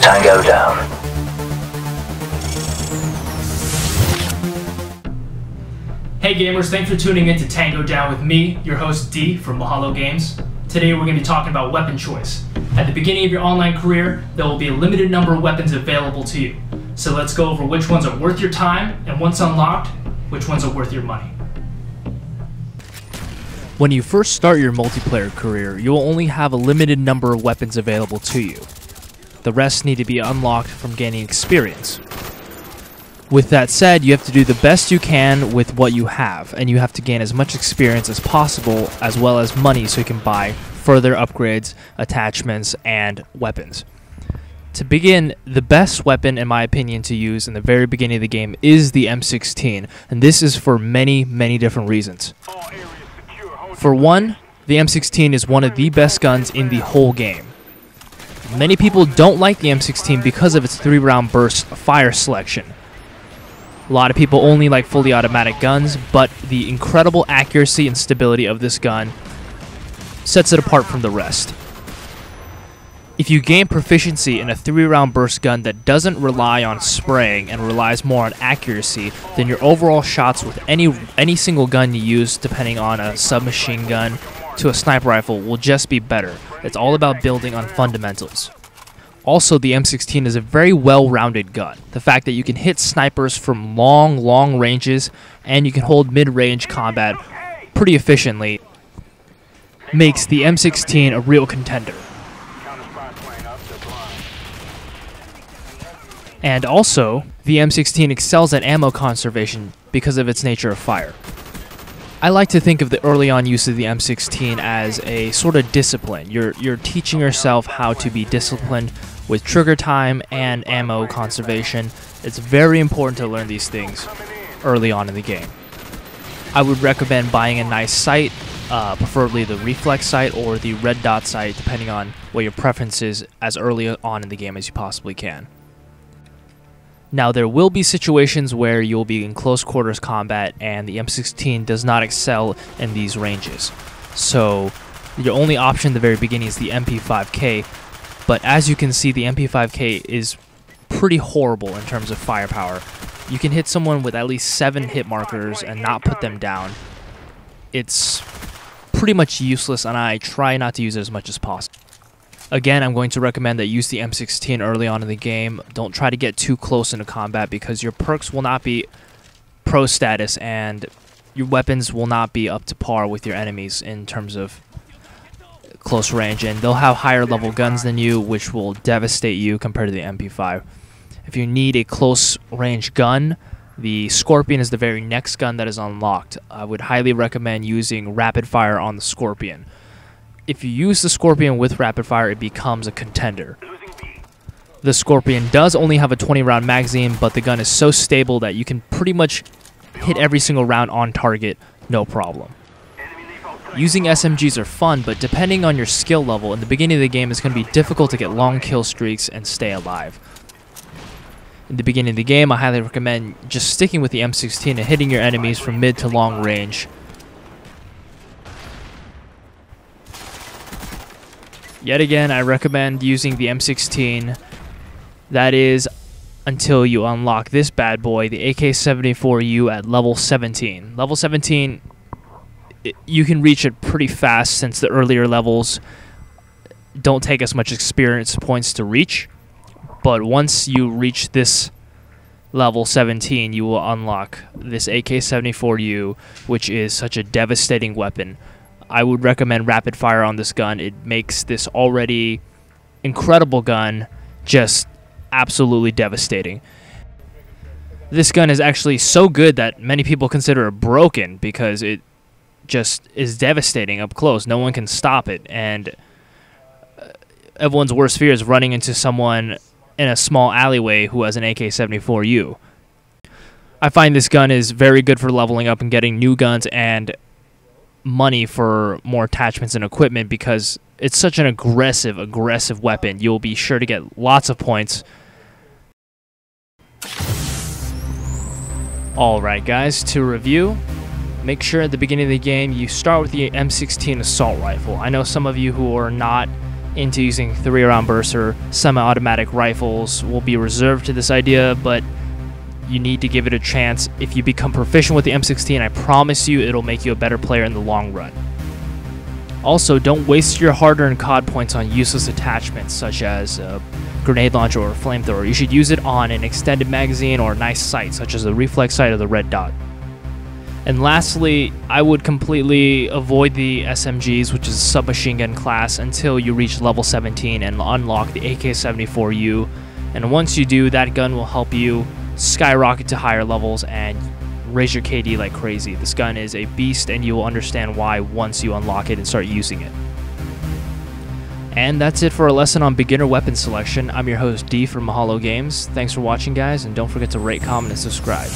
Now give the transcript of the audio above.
Tango down. Hey gamers, thanks for tuning in to Tango Down with me, your host D from Mahalo Games. Today we're going to be talking about weapon choice. At the beginning of your online career, there will be a limited number of weapons available to you. So let's go over which ones are worth your time, and once unlocked, which ones are worth your money. When you first start your multiplayer career, you will only have a limited number of weapons available to you. The rest need to be unlocked from gaining experience. With that said, you have to do the best you can with what you have, and you have to gain as much experience as possible, as well as money so you can buy further upgrades, attachments, and weapons. To begin, the best weapon, in my opinion, to use in the very beginning of the game is the M16, and this is for many, many different reasons. For one, the M16 is one of the best guns in the whole game. Many people don't like the M16 because of its 3-round burst fire selection. A lot of people only like fully automatic guns, but the incredible accuracy and stability of this gun sets it apart from the rest. If you gain proficiency in a 3-round burst gun that doesn't rely on spraying and relies more on accuracy, then your overall shots with any single gun you use, depending on a submachine gun to a sniper rifle, will just be better. It's all about building on fundamentals. Also, the M16 is a very well-rounded gun. The fact that you can hit snipers from long ranges and you can hold mid-range combat pretty efficiently makes the M16 a real contender. And also, the M16 excels at ammo conservation because of its nature of fire. I like to think of the early on use of the M16 as a sort of discipline. You're teaching yourself how to be disciplined with trigger time and ammo conservation. It's very important to learn these things early on in the game. I would recommend buying a nice sight, preferably the reflex sight or the red dot sight, depending on what your preference is, as early on in the game as you possibly can. Now, there will be situations where you'll be in close quarters combat and the M16 does not excel in these ranges. So your only option at the very beginning is the MP5K, but as you can see, the MP5K is pretty horrible in terms of firepower. You can hit someone with at least 7 hit markers and not put them down. It's pretty much useless, and I try not to use it as much as possible. Again, I'm going to recommend that you use the M16 early on in the game. Don't try to get too close into combat because your perks will not be pro status and your weapons will not be up to par with your enemies in terms of close range, and they'll have higher level guns than you, which will devastate you compared to the MP5. If you need a close range gun, the Scorpion is the very next gun that is unlocked. I would highly recommend using rapid fire on the Scorpion. If you use the Scorpion with rapid fire, it becomes a contender. The Scorpion does only have a 20-round magazine, but the gun is so stable that you can pretty much hit every single round on target, no problem. Using SMGs are fun, but depending on your skill level, in the beginning of the game, it's going to be difficult to get long kill streaks and stay alive. In the beginning of the game, I highly recommend just sticking with the M16 and hitting your enemies from mid to long range. Yet again, I recommend using the M16. That is until you unlock this bad boy, the AK-74U at level 17. Level 17, you can reach it pretty fast since the earlier levels don't take as much experience points to reach. But once you reach this level 17, you will unlock this AK-74U, which is such a devastating weapon. I would recommend rapid fire on this gun. It makes this already incredible gun just absolutely devastating. This gun is actually so good that many people consider it broken because it just is devastating up close. No one can stop it, and everyone's worst fear is running into someone in a small alleyway who has an AK-74U. I find this gun is very good for leveling up and getting new guns and money for more attachments and equipment because it's such an aggressive weapon. You'll be sure to get lots of points. Alright guys, to review, make sure at the beginning of the game you start with the M16 assault rifle. I know some of you who are not into using 3-round bursts or semi-automatic rifles will be reserved to this idea, but you need to give it a chance. If you become proficient with the M16, I promise you it'll make you a better player in the long run. Also, don't waste your hard-earned COD points on useless attachments such as a grenade launcher or a flamethrower. You should use it on an extended magazine or a nice sight such as the reflex sight or the red dot. And lastly, I would completely avoid the SMGs, which is submachine gun class, until you reach level 17 and unlock the AK-74U. And once you do, that gun will help you skyrocket to higher levels and raise your KD like crazy. This gun is a beast, and you will understand why once you unlock it and start using it. And that's it for a lesson on beginner weapon selection. I'm your host D from Mahalo Games. Thanks for watching, guys, and don't forget to rate, comment, and subscribe.